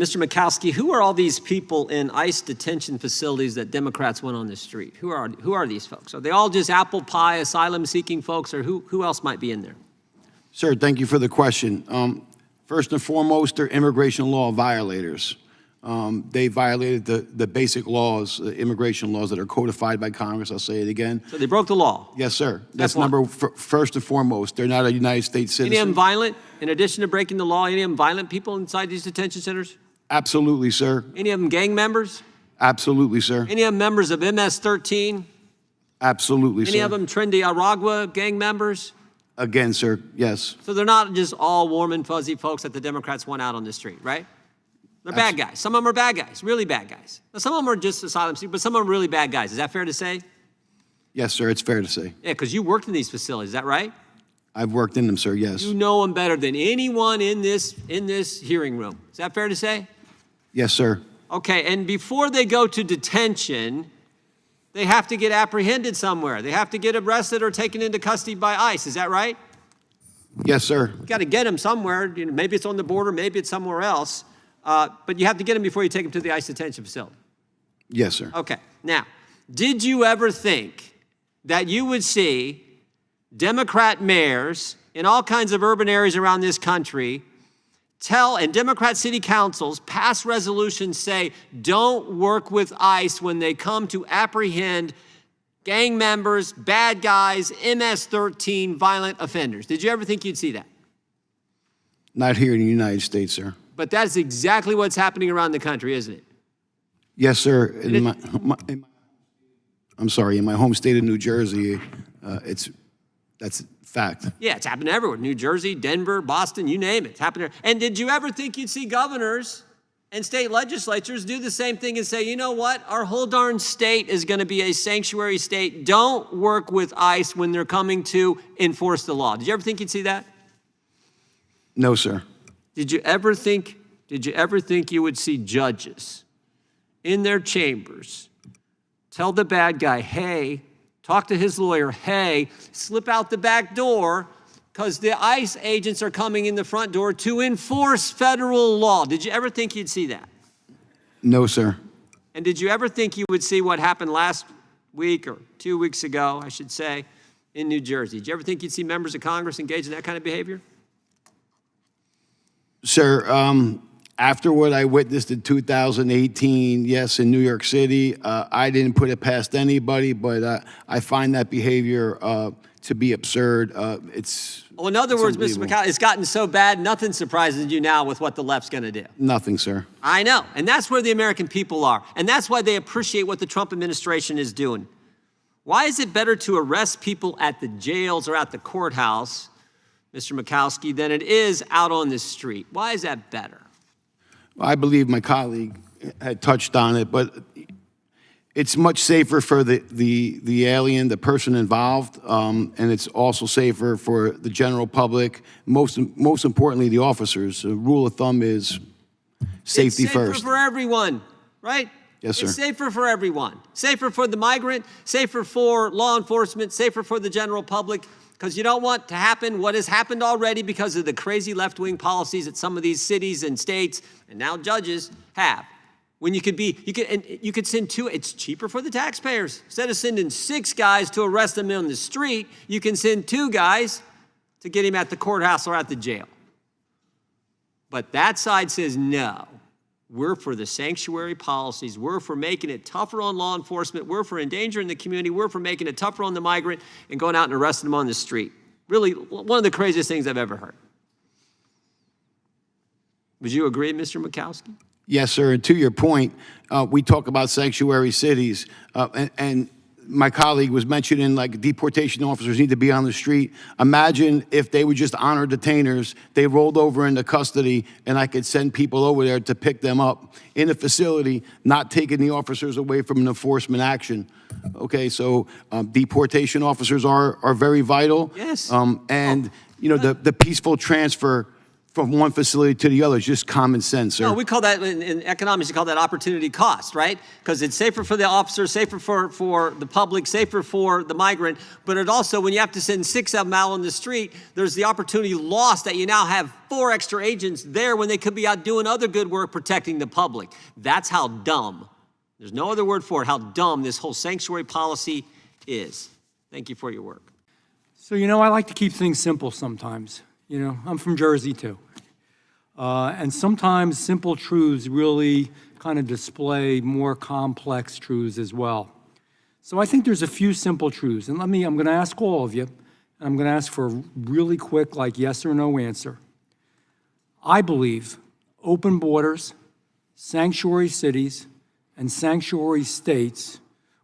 Mr. Mikowski, who are all these people in ICE detention facilities that Democrats want on the street? Who are these folks? Are they all just apple pie asylum-seeking folks, or who else might be in there? Sir, thank you for the question. First and foremost, they're immigration law violators. They violated the basic laws, the immigration laws that are codified by Congress. I'll say it again. So they broke the law? Yes, sir. That's first and foremost. They're not a United States citizen. Any of them violent? In addition to breaking the law, any of them violent people inside these detention centers? Absolutely, sir. Any of them gang members? Absolutely, sir. Any of them members of MS-13? Absolutely, sir. Any of them Trinity Aragua gang members? Again, sir, yes. So they're not just all warm and fuzzy folks that the Democrats want out on the street, right? They're bad guys. Some of them are bad guys, really bad guys. Now, some of them are just asylum seekers, but some of them are really bad guys. Is that fair to say? Yes, sir, it's fair to say. Yeah, because you worked in these facilities, is that right? I've worked in them, sir, yes. You know them better than anyone in this hearing room. Is that fair to say? Yes, sir. Okay, and before they go to detention, they have to get apprehended somewhere. They have to get arrested or taken into custody by ICE. Is that right? Yes, sir. You got to get them somewhere. You know, maybe it's on the border, maybe it's somewhere else. But you have to get them before you take them to the ICE detention facility. Yes, sir. Okay. Now, did you ever think that you would see Democrat mayors in all kinds of urban areas around this country and Democrat city councils pass resolutions say, don't work with ICE when they come to apprehend gang members, bad guys, MS-13 violent offenders? Did you ever think you'd see that? Not here in the United States, sir. But that's exactly what's happening around the country, isn't it? Yes, sir. In my home state of New Jersey, that's fact. Yeah, it's happening everywhere. New Jersey, Denver, Boston, you name it. It's happening. And did you ever think you'd see governors and state legislatures do the same thing and say, you know what? Our whole darn state is going to be a sanctuary state. Don't work with ICE when they're coming to enforce the law. Did you ever think you'd see that? No, sir. Did you ever think you would see judges in their chambers tell the bad guy, hey, talk to his lawyer, hey, slip out the back door because the ICE agents are coming in the front door to enforce federal law? Did you ever think you'd see that? No, sir. And did you ever think you would see what happened last week or 2 weeks ago, I should say, in New Jersey? Did you ever think you'd see members of Congress engage in that kind of behavior? Sir, after what I witnessed in 2018, yes, in New York City, I didn't put it past anybody, but I find that behavior to be absurd. Well, in other words, Mr. McCall, it's gotten so bad, nothing surprises you now with what the left's going to do. Nothing, sir. I know, and that's where the American people are, and that's why they appreciate what the Trump administration is doing. Why is it better to arrest people at the jails or at the courthouse, Mr. Mikowski, than it is out on the street? Why is that better? I believe my colleague had touched on it, but it's much safer for the alien, the person involved, and it's also safer for the general public. Most importantly, the officers. The rule of thumb is safety first. It's safer for everyone, right? Yes, sir. It's safer for everyone. Safer for the migrant, safer for law enforcement, safer for the general public. Because you don't want to happen what has happened already because of the crazy left-wing policies that some of these cities and states and now judges have. When you could send two, it's cheaper for the taxpayers. Instead of sending 6 guys to arrest them on the street, you can send 2 guys to get him at the courthouse or at the jail. But that side says no. We're for the sanctuary policies. We're for making it tougher on law enforcement. We're for endangering the community. We're for making it tougher on the migrant and going out and arresting them on the street. Really, one of the craziest things I've ever heard. Would you agree, Mr. Mikowski? Yes, sir. And to your point, we talk about sanctuary cities, and my colleague was mentioning like deportation officers need to be on the street. Imagine if they would just honor detainers, they rolled over into custody, and I could send people over there to pick them up in a facility, not taking the officers away from an enforcement action. Okay, so deportation officers are very vital. Yes. And you know, the peaceful transfer from one facility to the other. It's just common sense, sir. No, we call that, in economics, you call that opportunity cost, right? Because it's safer for the officer, safer for the public, safer for the migrant, but it also, when you have to send 6 of them out on the street, there's the opportunity lost that you now have 4 extra agents there when they could be out doing other good work protecting the public. That's how dumb, there's no other word for it, how dumb this whole sanctuary policy is. Thank you for your work. So, I like to keep things simple sometimes. I'm from Jersey too. And sometimes simple truths really kind of display more complex truths as well. So I think there's a few simple truths. And I'm going to ask all of you, and I'm going to ask for a really quick, yes or no answer. I believe open borders, sanctuary cities, and sanctuary states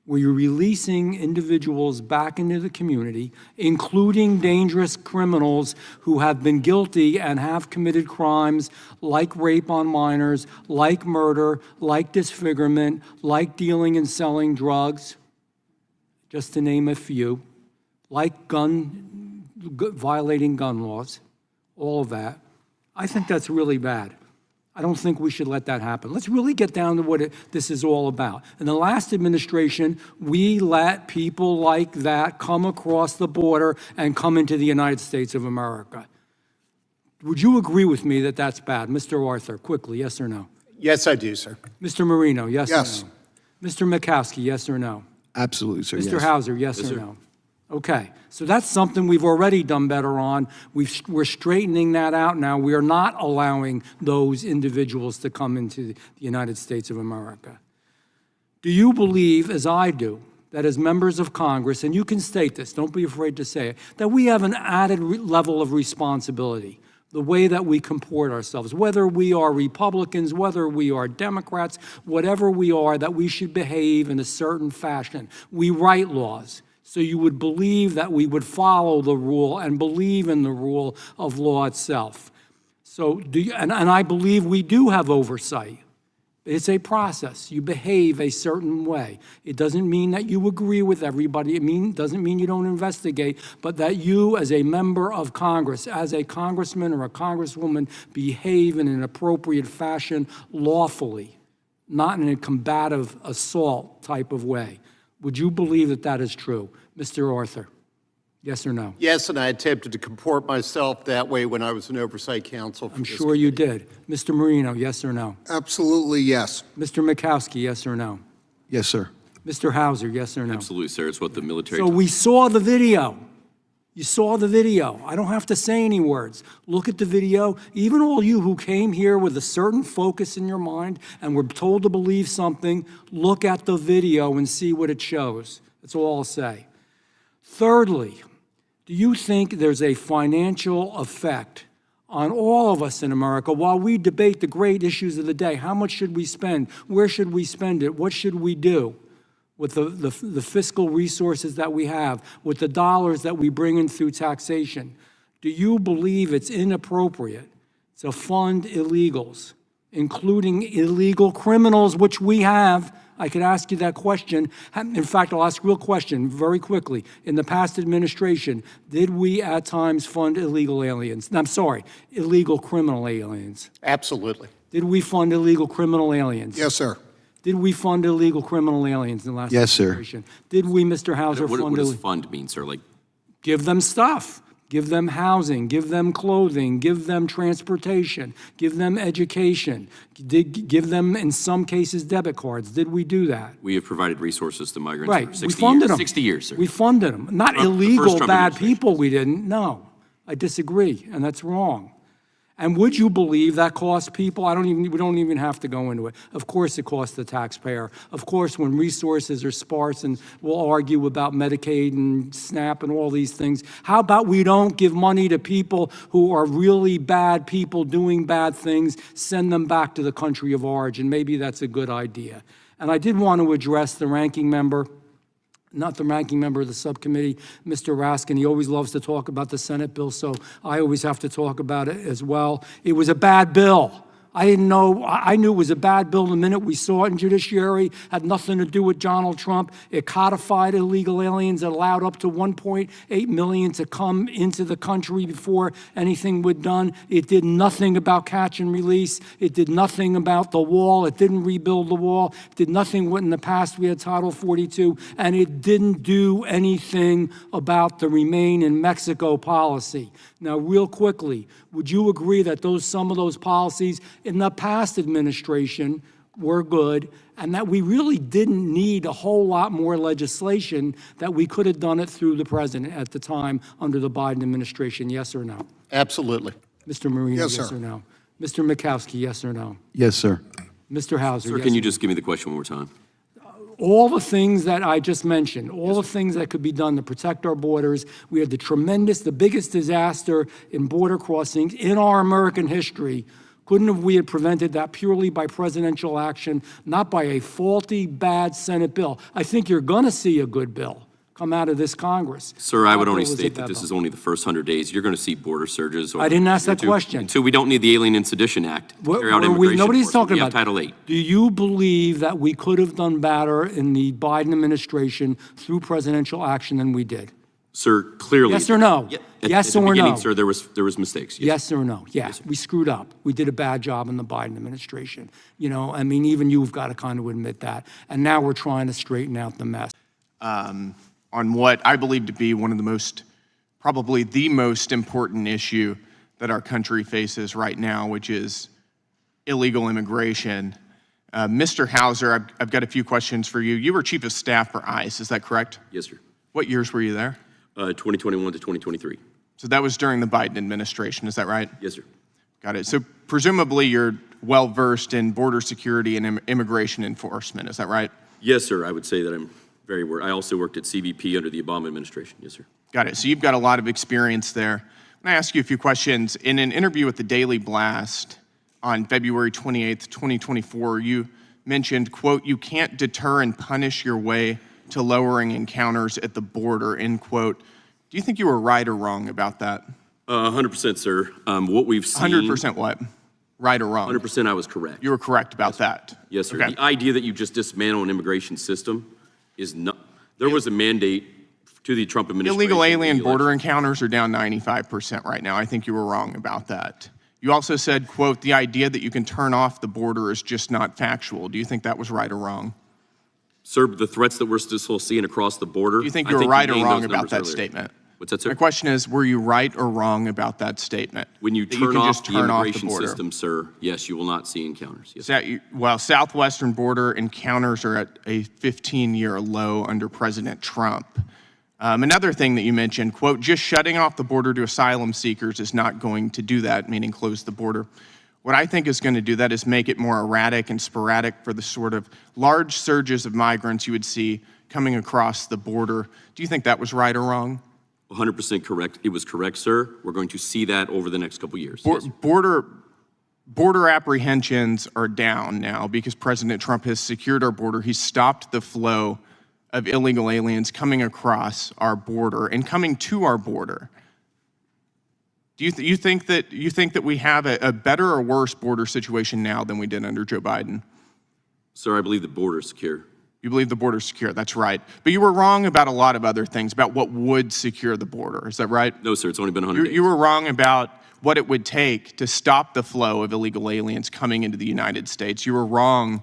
where you're releasing individuals back into the community, including dangerous criminals who have been guilty and have committed crimes like rape on minors, like murder, like disfigurement, like dealing and selling drugs, just to name a few, like violating gun laws, all of that. I think that's really bad. I don't think we should let that happen. Let's really get down to what this is all about. In the last administration, we let people like that come across the border and come into the United States of America. Would you agree with me that that's bad? Mr. Arthur, quickly, yes or no? Yes, I do, sir. Mr. Marino, yes Yes. or no? Mr. Mikowski, yes or no? Absolutely, sir. Mr. Yes. Hauser, yes or no? Okay, so that's something we've already done better on. We're straightening that out now. We are not allowing those individuals to come into the United States of America. Do you believe, as I do, that as members of Congress, and you can state this, don't be afraid to say it, that we have an added level of responsibility, the way that we comport ourselves, whether we are Republicans, whether we are Democrats, whatever we are, that we should behave in a certain fashion. We write laws. So you would believe that we would follow the rule and believe in the rule of law itself. So and I believe we do have oversight. It's a process. You behave a certain way. It doesn't mean that you agree with everybody. It doesn't mean you don't investigate, but that you, as a member of Congress, as a congressman or a congresswoman, behave in an appropriate fashion lawfully, not in a combative assault type of way. Would you believe that that is true? Mr. Arthur, yes or no? Yes, and I attempted to comport myself that way when I was an oversight counsel. I'm sure you did. Mr. Marino, yes or no? Absolutely, yes. Mr. Mikowski, yes or no? Yes, sir. Mr. Hauser, yes or no? Absolutely, sir. It's what the military. So we saw the video. You saw the video. I don't have to say any words. Look at the video. Even all you who came here with a certain focus in your mind and were told to believe something, look at the video and see what it shows. That's all I'll say. Thirdly, do you think there's a financial effect on all of us in America while we debate the great issues of the day? How much should we spend? Where should we spend it? What should we do with the fiscal resources that we have, with the dollars that we bring in through taxation? Do you believe it's inappropriate to fund illegals, including illegal criminals, which we have? I could ask you that question. In fact, I'll ask a real question very quickly. In the past administration, did we at times fund illegal aliens? I'm sorry, illegal criminal aliens. Absolutely. Did we fund illegal criminal aliens? Yes, sir. Did we fund illegal criminal aliens in the last Yes, sir. administration? Did we, Mr. Hauser, What fund does fund mean, sir? Like, give them stuff, give them housing, give them clothing, give them transportation, give them education, give them, in some cases, debit cards. Did we do that? we have provided resources to migrants Right, for we 60 funded years. them. 60 years, sir. We funded them. Not The first illegal, Trump bad administration. people, we didn't. No, I disagree, and that's wrong. And would you believe that costs people? We don't even have to go into it. Of course it costs the taxpayer. Of course, when resources are sparse, and we'll argue about Medicaid and SNAP and all these things, how about we don't give money to people who are really bad people doing bad things, send them back to the country of origin? Maybe that's a good idea. And I did want to address the ranking member, not the ranking member of the subcommittee, Mr. Raskin. He always loves to talk about the Senate bill, so I always have to talk about it as well. It was a bad bill. I didn't know, I knew it was a bad bill the minute we saw it in Judiciary, had nothing to do with Donald Trump. It codified illegal aliens. It allowed up to 1.8 million to come into the country before anything was done. It did nothing about catch and release. It did nothing about the wall. It didn't rebuild the wall. It did nothing what in the past we had Title 42, and it didn't do anything about the Remain in Mexico policy. Now, real quickly, would you agree that some of those policies in the past administration were good, and that we really didn't need a whole lot more legislation, that we could have done it through the president at the time under the Biden administration? Yes or no? Absolutely. Mr. Marino, Yes, yes sir. or no? Mr. Mikowski, yes or no? Yes, sir. Mr. Hauser, Sir, yes can you or no? just give me the question one more time? All the things that I just mentioned, all the things that could be done to protect our borders. We had the biggest disaster in border crossings in our American history. Couldn't we have prevented that purely by presidential action, not by a faulty, bad Senate bill? I think you're going to see a good bill come out of this Congress. Sir, I would That only bill was a state that bad this bill. is only the first 100 days. You're going to see border surges. I didn't ask that question. Until we don't need the Alien and Sedition Act to carry out Were we- immigration Nobody's enforcement. talking We have about Title 8. Do you believe that we could have done better in the Biden administration through presidential action than we did? Sir, clearly. Yes or no? Yeah, Yes at the or beginning, no? sir, there was mistakes. Yes or no? Yeah, we screwed up. We did a bad job in the Biden administration. You know, I mean, even you've got to kind of admit that. And now we're trying to straighten out the mess. On what I believe to be one of the probably the most important issue that our country faces right now, which is illegal immigration. Mr. Hauser, I've got a few questions for you. You were Chief of Staff for ICE, is that correct? Yes, sir. What years were you there? 2021 to 2023. So that was during the Biden administration, is that right? Yes, sir. Got it. So presumably you're well-versed in border security and immigration enforcement, is that right? Yes, sir. I would say that I'm very aware. I also worked at CBP under the Obama administration. Yes, sir. Got it. So you've got a lot of experience there. I'm going to ask you a few questions. In an interview with the Daily Blast on February 28th, 2024, you mentioned, quote, "You can't deter and punish your way to lowering encounters at the border," end quote. Do you think you were right or wrong about that? 100%, sir. What we've seen. 100% what? Right or wrong? 100% I was correct. You were correct about that? Yes, sir. Okay. The idea that you just dismantle an immigration system is not, there was a mandate to the Trump administration. Illegal alien the border election. encounters are down 95% right now. I think you were wrong about that. You also said, quote, "The idea that you can turn off the border is just not factual." Do you think that was right or wrong? Sir, the threats that we're still seeing across the border. Do you think I you were right or named wrong those about numbers that earlier. statement? What's that, sir? My question is, were you right or wrong about that statement? When you That turn can off just the turn off immigration border? system, sir, yes, you will not see encounters. Yes. Well, southwestern border encounters are at a 15-year low under President Trump. Another thing that you mentioned, quote, "Just shutting off the border to asylum seekers is not going to do that," meaning close the border. What I think is going to do that is make it more erratic and sporadic for the sort of large surges of migrants you would see coming across the border. Do you think that was right or wrong? 100% correct. It was correct, sir. We're going to see that over the next couple of years. Yes, sir. Border apprehensions are down now because President Trump has secured our border. He's stopped the flow of illegal aliens coming across our border and coming to our border. Do you think that we have a better or worse border situation now than we did under Joe Biden? Sir, I believe the border is secure. You believe the border's secure, that's right. But you were wrong about a lot of other things, about what would secure the border, is that right? No, sir, it's only been 100 days. You were wrong about what it would take to stop the flow of illegal aliens coming into the United States. You were wrong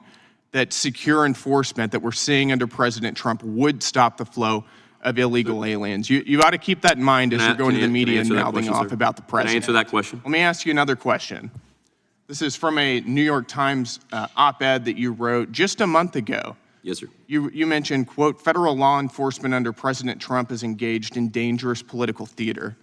that secure enforcement that we're seeing under President Trump would stop the flow of illegal aliens. You ought to keep that in mind as you're going to the media and mouthing off about the president. Can I answer that question? Let me ask you another question. This is from a New York Times op-ed that you wrote just a month ago. Yes, sir. You mentioned, quote, "Federal law enforcement under President Trump is engaged in dangerous political theater."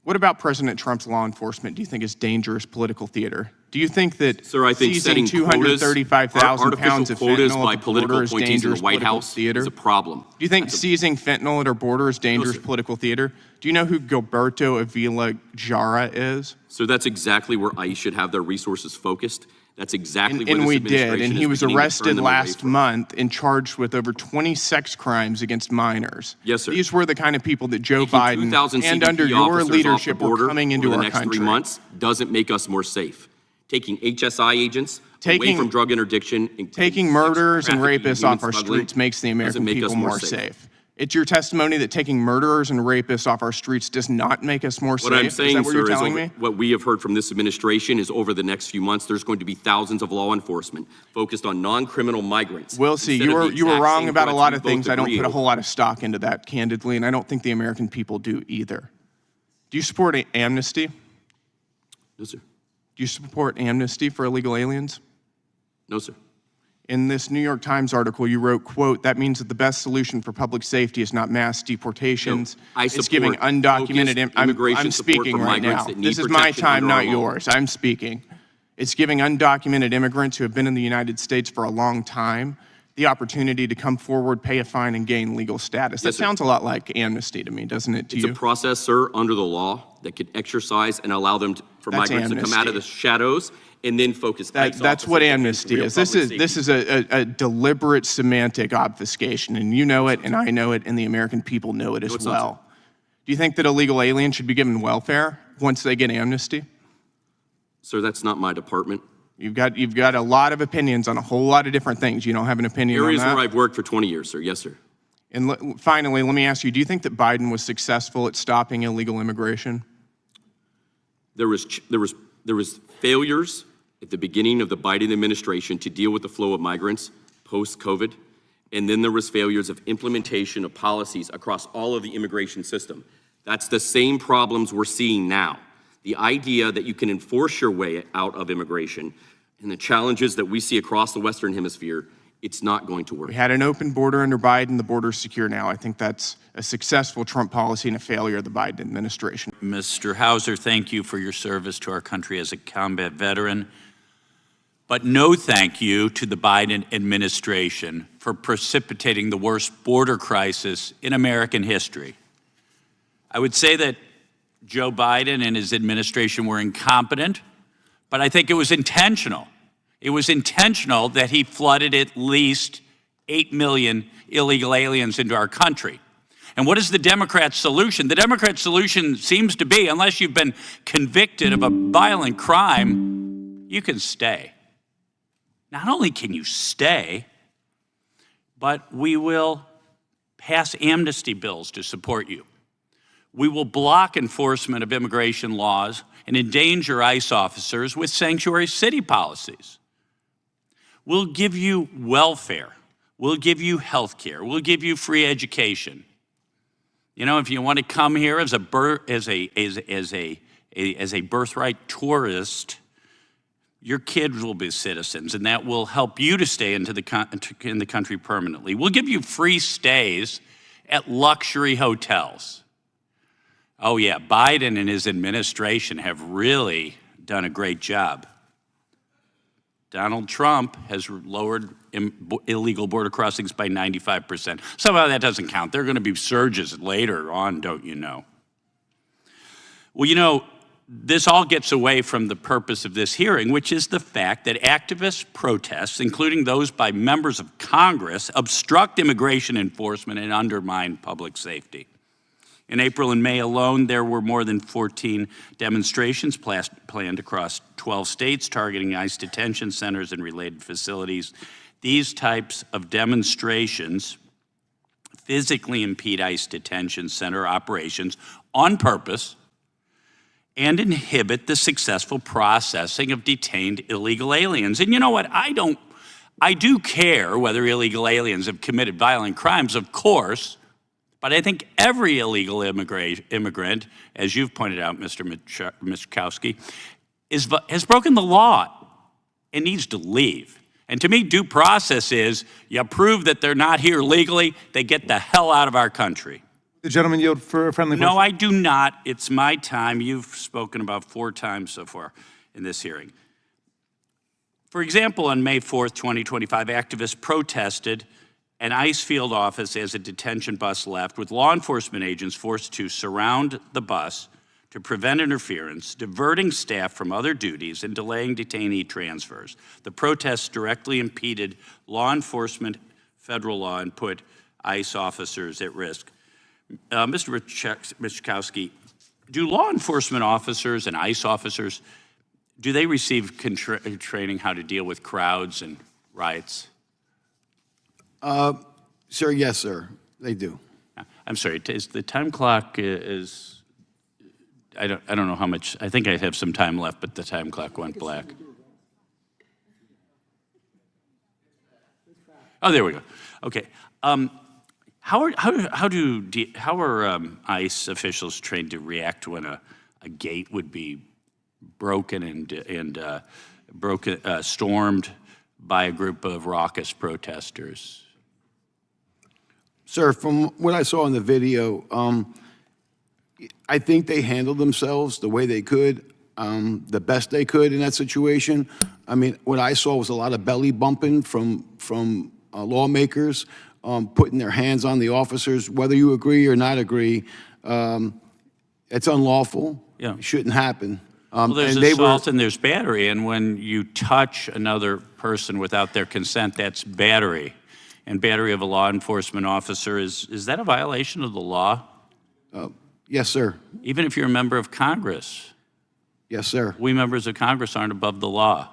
What about President Trump's law enforcement do you think is dangerous political theater? Do you think that Sir, I think seizing setting quotas, 235,000 pounds of quotas fentanyl by at the political border is appointees in dangerous the White political House theater? is a problem. Do you think seizing fentanyl at our border is dangerous sir. political theater? Do you know who Gilberto Avila Jara is? So that's exactly where ICE should have their resources focused. That's exactly where And this we did, administration and is he was beginning to turn arrested them away last from. month and charged with over 20 sex crimes against minors. Yes, sir. These were the kind of people that Joe Taking Biden 2,000 and CBP under your officers off the leadership were border coming into over our the next country. 3 months doesn't make us more safe. taking HSI agents away Taking- from drug interdiction. And Taking sex murderers and trafficking, rapists human off our smuggling streets makes the American doesn't make us people more safe. It's your testimony that taking murderers and rapists off our streets does not make us more safe? What I'm Is saying, that what you're sir, is telling me? what we have heard from this administration is over the next few months, there's going to be thousands of law enforcement focused on non-criminal migrants. We'll see. instead You of were the you were exact wrong same about a threats lot we of things. both I don't agree put a over. whole lot of stock into that, candidly, and I don't think the American people do either. Do you support amnesty? No, sir. Do you support amnesty for illegal aliens? No, sir. In this New York Times article, you wrote, quote, "That means that the best solution for public safety is not mass deportations. No, I It's giving support undocumented focused I'm immigration support speaking for right migrants now. that need This is my protection time, under our not law. yours. I'm speaking. It's giving undocumented immigrants who have been in the United States for a long time the opportunity to come forward, pay a fine, and gain legal status." That Yes, sir. sounds a lot like amnesty to me, doesn't it, to It's you? a process, sir, under the law that could exercise and allow them for That's migrants to come out of the amnesty. shadows and then focus. ICE That's what officers on amnesty real is. This public is safety. a deliberate semantic obfuscation, and you know it, and I know it, and the American people know it as it's not, well. Do you think that illegal aliens should be given welfare once they get amnesty? Sir, that's not my department. You've got a lot of opinions on a whole lot of different things. You don't have an opinion on Areas that? where I've worked for 20 years, sir. Yes, sir. And finally, let me ask you, do you think that Biden was successful at stopping illegal immigration? There was failures at the beginning of the Biden administration to deal with the flow of migrants post-COVID, and then there was failures of implementation of policies across all of the immigration system. That's the same problems we're seeing now. The idea that you can enforce your way out of immigration and the challenges that we see across the Western Hemisphere, it's not going to work. We had an open border under Biden. The border's secure now. I think that's a successful Trump policy and a failure of the Biden administration. Mr. Hauser, thank you for your service to our country as a combat veteran. But no thank you to the Biden administration for precipitating the worst border crisis in American history. I would say that Joe Biden and his administration were incompetent, but I think it was intentional. It was intentional that he flooded at least 8 million illegal aliens into our country. And what is the Democrats' solution? The Democrats' solution seems to be, unless you've been convicted of a violent crime, you can stay. Not only can you stay, but we will pass amnesty bills to support you. We will block enforcement of immigration laws and endanger ICE officers with sanctuary city policies. We'll give you welfare. We'll give you health care. We'll give you free education. You know, if you want to come here as a birthright tourist, your kids will be citizens, and that will help you to stay in the country permanently. We'll give you free stays at luxury hotels. Oh yeah, Biden and his administration have really done a great job. Donald Trump has lowered illegal border crossings by 95%. Somehow that doesn't count. There are going to be surges later on, don't you know? Well, you know, this all gets away from the purpose of this hearing, which is the fact that activist protests, including those by members of Congress, obstruct immigration enforcement and undermine public safety. In April and May alone, there were more than 14 demonstrations planned across 12 states targeting ICE detention centers and related facilities. These types of demonstrations physically impede ICE detention center operations on purpose and inhibit the successful processing of detained illegal aliens. And you know what? I do care whether illegal aliens have committed violent crimes, of course. But I think every illegal immigrant, as you've pointed out, Mr. Michkowski, has broken the law and needs to leave. And to me, due process is you prove that they're not here legally, they get the hell out of our country. The gentleman yield for a friendly question. No, I do not. It's my time. You've spoken about 4 times so far in this hearing. For example, on May 4th, 2025, activists protested an ICE field office as a detention bus left, with law enforcement agents forced to surround the bus to prevent interference, diverting staff from other duties and delaying detainee transfers. The protests directly impeded law enforcement, federal law, and put ICE officers at risk. Mr. Michkowski, do law enforcement officers and ICE officers Do they receive training how to deal with crowds and riots? Sir, yes, sir, they do. I'm sorry, is the time clock is, I don't know how much, I think I have some time left, but the time clock went black. Oh, there we go. Okay. How are ICE officials trained to react when a gate would be broken and stormed by a group of raucous protesters? Sir, from what I saw in the video, I think they handled themselves the way they could, the best they could in that situation. I mean, what I saw was a lot of belly bumping from lawmakers, putting their hands on the officers, whether you agree or not agree. It's unlawful. Yeah. It shouldn't happen. Well, there's and they assault and there's battery, and when you touch another person without their consent, that's battery. And battery of a law enforcement officer, is that a violation of the law? Yes, sir. Even if you're a member of Congress, Yes, sir. we members of Congress aren't above the law.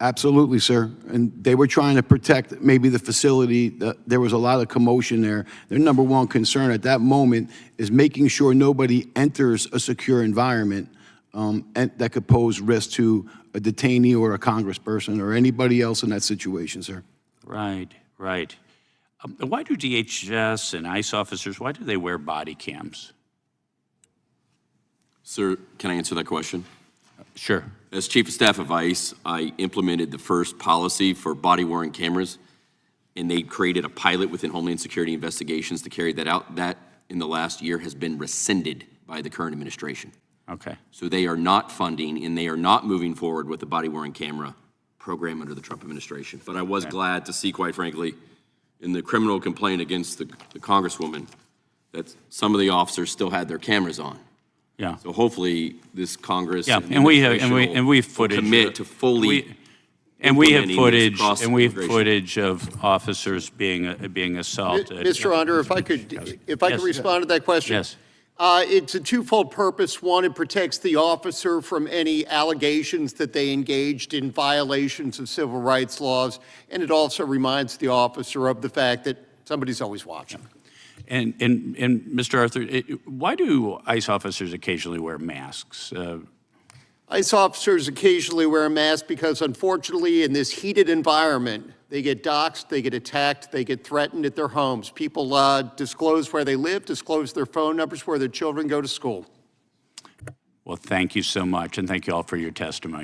Absolutely, sir. And they were trying to protect maybe the facility. There was a lot of commotion there. Their number one concern at that moment is making sure nobody enters a secure environment and that could pose risk to a detainee or a congressperson or anybody else in that situation, sir. Right, right. Why do DHS and ICE officers, why do they wear body cams? Sir, can I answer that question? Sure. As Chief of Staff of ICE, I implemented the first policy for body-worn cameras, and they created a pilot within Homeland Security Investigations to carry that out. That, in the last year, has been rescinded by the current administration. Okay. So they are not funding, and they are not moving forward with the body-worn camera program under the Trump administration. But I was glad to see, quite frankly, in the criminal complaint against the Congresswoman, that some of the officers still had their cameras on. Yeah. So hopefully this Congress And we have footage. commit to fully we have implementing footage. this across And we have immigration. footage of officers being assaulted. Mr. Under, if I could Yes. respond to that question. Yes. It's a twofold purpose. One, it protects the officer from any allegations that they engaged in violations of civil rights laws, and it also reminds the officer of the fact that somebody's always watching. And Mr. Arthur, why do ICE officers occasionally wear masks? ICE officers occasionally wear a mask because, unfortunately, in this heated environment, they get doxxed, they get attacked, they get threatened at their homes. People disclose where they live, disclose their phone numbers, where their children go to school. Well, thank you so much, and thank you all for your testimony.